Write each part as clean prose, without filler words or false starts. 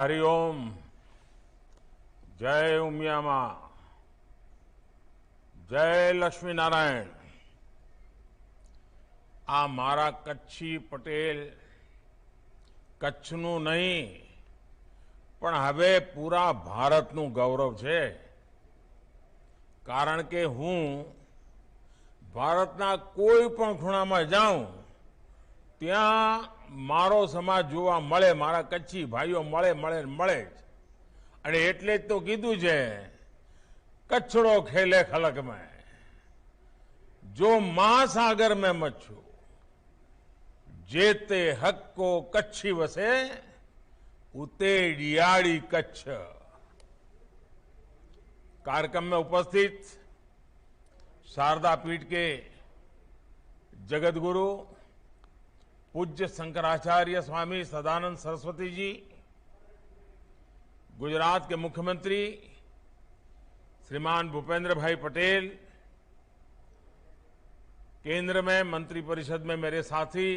हरिओम। जय उमिया मां। जय लक्ष्मी नारायण। આ મારા કચ્છી પટેલ કચ્છનું નહીં પણ હવે પૂરા ભારતનું ગૌરવ છે, કારણ કે હું ભારતના કોઈ પણ ખૂણામાં જાઉં ત્યાં મારો સમાજ જોવા મળે, મારા કચ્છી ભાઈઓ મળે મળે મળે જ. અને એટલે જ તો કીધું છે, કચ્છડો ખેલે ખલક में, जो महासागर में मच्छू, जेते हक को कच्छी वसे, उते डियाड़ी कच्छ। कार्यक्रम में उपस्थित शारदा पीठ के जगत गुरु पूज्य शंकराचार्य स्वामी सदानंद सरस्वती जी, गुजरात के मुख्यमंत्री श्रीमान भूपेंद्र भाई पटेल, केंद्र में मंत्रिपरिषद में मेरे साथी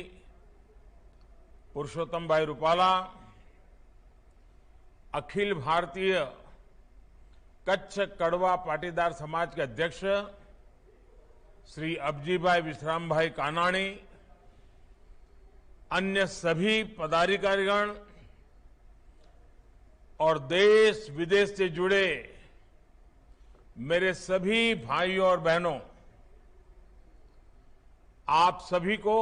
पुरुषोत्तम भाई रूपाला, अखिल भारतीय कच्छ कड़वा पाटीदार समाज के अध्यक्ष श्री अबजी भाई विश्राम भाई कानाणी, अन्य सभी पदाधिकारीगण और देश विदेश से जुड़े मेरे सभी भाइयों और बहनों, आप सभी को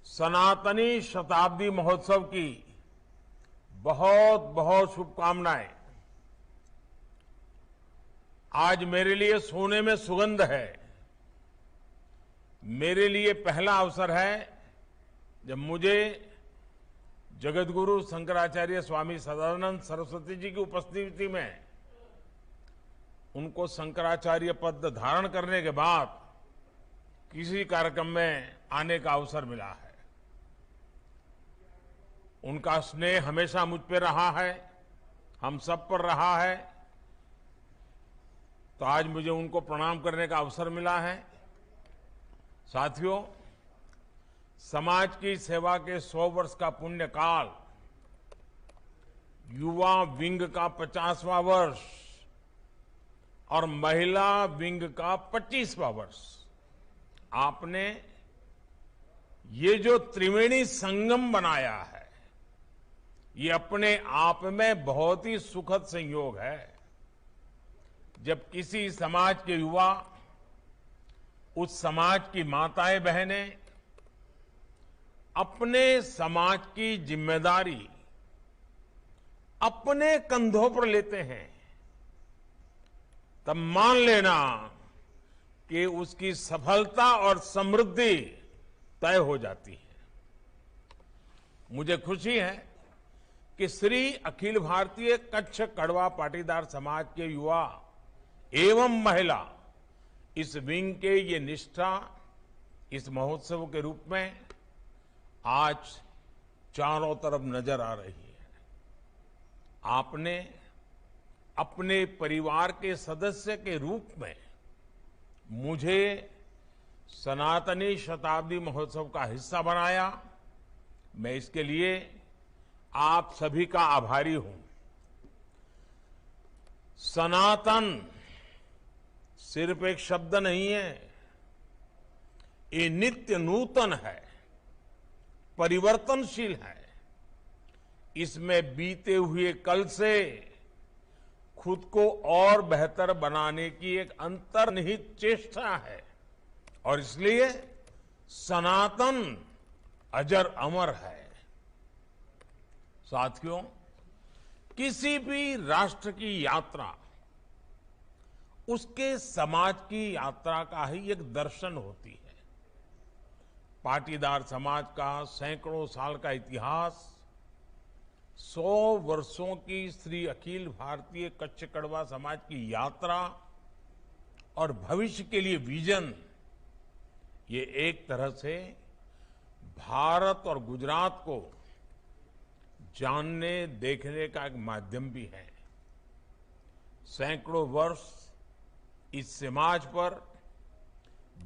सनातनी शताब्दी महोत्सव की बहुत बहुत शुभकामनाएं। आज मेरे लिए सोने में सुगंध है। मेरे लिए पहला अवसर है जब मुझे जगतगुरु शंकराचार्य स्वामी सदानंद सरस्वती जी की उपस्थिति में उनको शंकराचार्य पद धारण करने के बाद किसी कार्यक्रम में आने का अवसर मिला है। उनका स्नेह हमेशा मुझ पर रहा है, हम सब पर रहा है, तो आज मुझे उनको प्रणाम करने का अवसर मिला है। साथियों, समाज की सेवा के 100 वर्ष का पुण्य काल, युवा विंग का 50वां वर्ष और महिला विंग का 25वां वर्ष, आपने ये जो त्रिवेणी संगम बनाया है, ये अपने आप में बहुत ही सुखद संयोग है। जब किसी समाज के युवा उस समाज की माताएं बहनें अपने समाज की जिम्मेदारी अपने कंधों पर लेते हैं, तब मान लेना कि उसकी सफलता और समृद्धि तय हो जाती है। मुझे खुशी है कि श्री अखिल भारतीय कच्छ कड़वा पाटीदार समाज के युवा एवं महिला इस विंग के ये निष्ठा इस महोत्सव के रूप में आज चारों तरफ नजर आ रही है। आपने अपने परिवार के सदस्य के रूप में मुझे सनातनी शताब्दी महोत्सव का हिस्सा बनाया। मैं इसके लिए आप सभी का आभारी हूं। सनातन सिर्फ एक शब्द नहीं है, ये नित्य नूतन है, परिवर्तनशील है। इसमें बीते हुए कल से खुद को और बेहतर बनाने की एक अंतर्निहित चेष्टा है, और इसलिए सनातन अजर अमर है। साथियों, किसी भी राष्ट्र की यात्रा उसके समाज की यात्रा का ही एक दर्शन होती है। पाटीदार समाज का सैकड़ों साल का इतिहास, 100 वर्षों की श्री अखिल भारतीय कच्छ कड़वा समाज की यात्रा और भविष्य के लिए विजन, ये एक तरह से भारत और गुजरात को जानने देखने का एक माध्यम भी है। सैकड़ों वर्ष इस समाज पर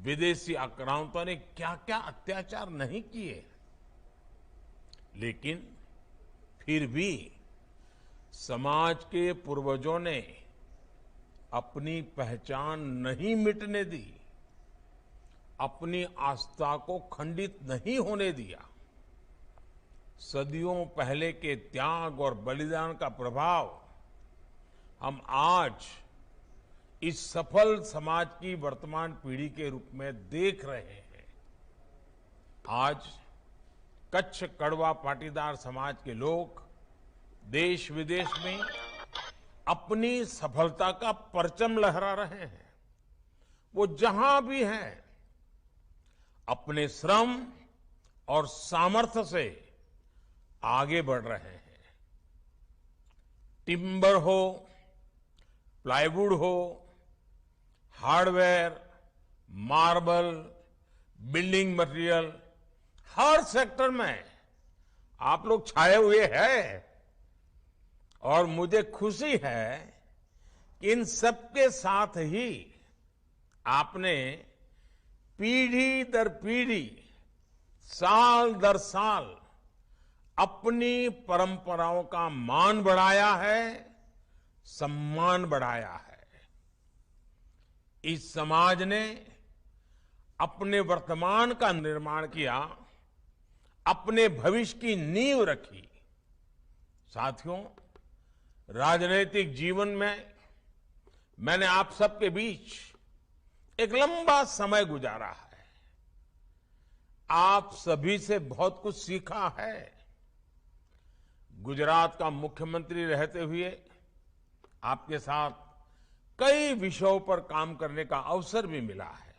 विदेशी आक्रांतों ने क्या क्या अत्याचार नहीं किए, लेकिन फिर भी समाज के पूर्वजों ने अपनी पहचान नहीं मिटने दी, अपनी आस्था को खंडित नहीं होने दिया। सदियों पहले के त्याग और बलिदान का प्रभाव हम आज इस सफल समाज की वर्तमान पीढ़ी के रूप में देख रहे हैं। आज कच्छ कड़वा पाटीदार समाज के लोग देश विदेश में अपनी सफलता का परचम लहरा रहे हैं। वो जहां भी हैं अपने श्रम और सामर्थ्य से आगे बढ़ रहे हैं। टिम्बर हो, प्लाईवुड हो, हार्डवेयर, मार्बल, बिल्डिंग मटेरियल, हर सेक्टर में आप लोग छाए हुए हैं और मुझे खुशी है कि इन सबके साथ ही आपने पीढ़ी दर पीढ़ी, साल दर साल अपनी परंपराओं का मान बढ़ाया है, सम्मान बढ़ाया है। इस समाज ने अपने वर्तमान का निर्माण किया, अपने भविष्य की नींव रखी। साथियों, राजनीतिक जीवन में मैंने आप सबके बीच एक लंबा समय गुजारा है। आप सभी से बहुत कुछ सीखा है। गुजरात का मुख्यमंत्री रहते हुए आपके साथ कई विषयों पर काम करने का अवसर भी मिला है।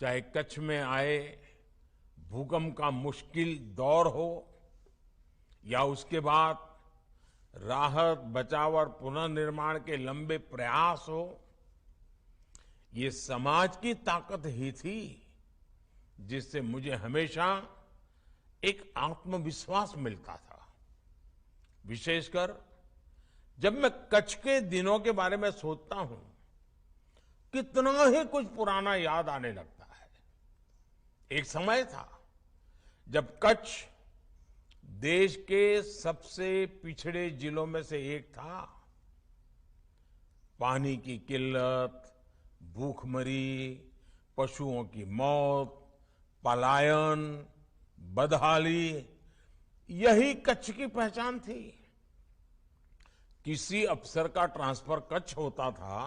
चाहे कच्छ में आए भूकंप का मुश्किल दौर हो या उसके बाद राहत, बचाव और पुनर्निर्माण के लंबे प्रयास हो, ये समाज की ताकत ही थी जिससे मुझे हमेशा एक आत्मविश्वास मिलता था। विशेषकर जब मैं कच्छ के दिनों के बारे में सोचता हूं, कितना ही कुछ पुराना याद आने लगता है। एक समय था जब कच्छ देश के सबसे पिछड़े जिलों में से एक था। पानी की किल्लत, भूखमरी, पशुओं की मौत, पलायन, बदहाली, यही कच्छ की पहचान थी। किसी अफसर का ट्रांसफर कच्छ होता था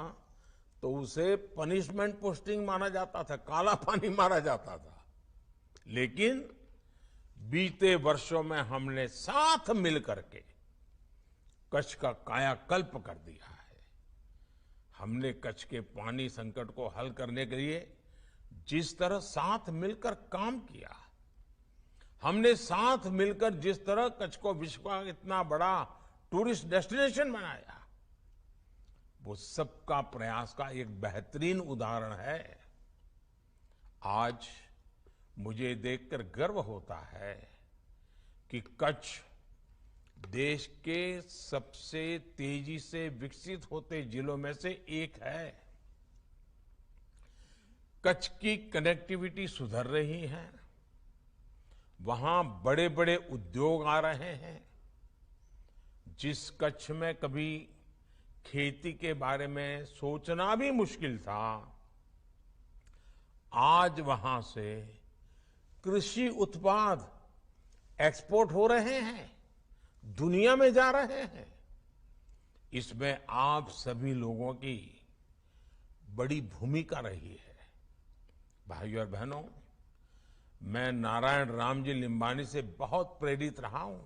तो उसे पनिशमेंट पोस्टिंग माना जाता था, काला पानी मारा जाता था। लेकिन बीते वर्षों में हमने साथ मिलकर के कच्छ का कायाकल्प कर दिया है। हमने कच्छ के पानी संकट को हल करने के लिए जिस तरह साथ मिलकर काम किया, हमने साथ मिलकर जिस तरह कच्छ को विश्व का इतना बड़ा टूरिस्ट डेस्टिनेशन बनाया, वो सबका प्रयास का एक बेहतरीन उदाहरण है। आज मुझे देखकर गर्व होता है कि कच्छ देश के सबसे तेजी से विकसित होते जिलों में से एक है। कच्छ की कनेक्टिविटी सुधर रही है, वहां बड़े बड़े उद्योग आ रहे हैं। जिस कच्छ में कभी खेती के बारे में सोचना भी मुश्किल था, आज वहां से कृषि उत्पाद एक्सपोर्ट हो रहे हैं, दुनिया में जा रहे हैं। इसमें आप सभी लोगों की बड़ी भूमिका रही है। भाइयों और बहनों, मैं नारायण रामजी लिम्बानी से बहुत प्रेरित रहा हूं।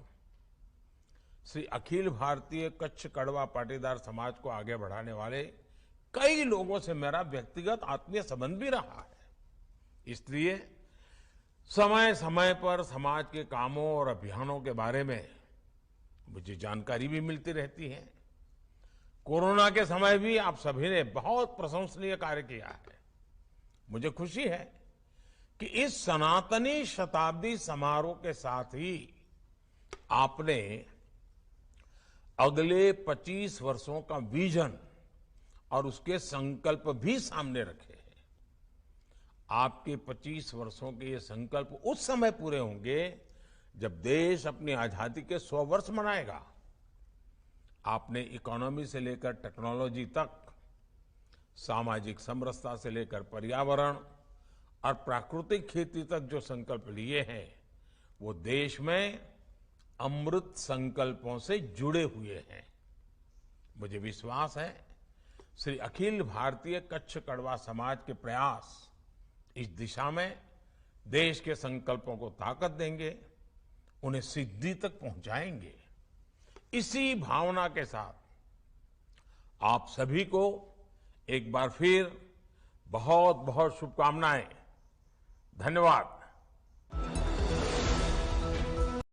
श्री अखिल भारतीय कच्छ कड़वा पाटीदार समाज को आगे बढ़ाने वाले कई लोगों से मेरा व्यक्तिगत आत्मीय संबंध भी रहा है। इसलिए समय समय पर समाज के कामों और अभियानों के बारे में मुझे जानकारी भी मिलती रहती है। कोरोना के समय भी आप सभी ने बहुत प्रशंसनीय कार्य किया है। मुझे खुशी है कि इस सनातनी शताब्दी समारोह के साथ ही आपने अगले 25 वर्षों का विजन और उसके संकल्प भी सामने रखे हैं। आपके 25 वर्षों के ये संकल्प उस समय पूरे होंगे जब देश अपनी आजादी के 100 वर्ष मनाएगा, आपने इकोनॉमी से लेकर टेक्नोलॉजी तक, सामाजिक समरसता से लेकर पर्यावरण और प्राकृतिक खेती तक जो संकल्प लिए हैं, वो देश में अमृत संकल्पों से जुड़े हुए हैं। मुझे विश्वास है श्री अखिल भारतीय कच्छ कड़वा समाज के प्रयास इस दिशा में देश के संकल्पों को ताकत देंगे, उन्हें सिद्धि तक पहुंचाएंगे। इसी भावना के साथ आप सभी को एक बार फिर बहुत बहुत शुभकामनाएं। धन्यवाद।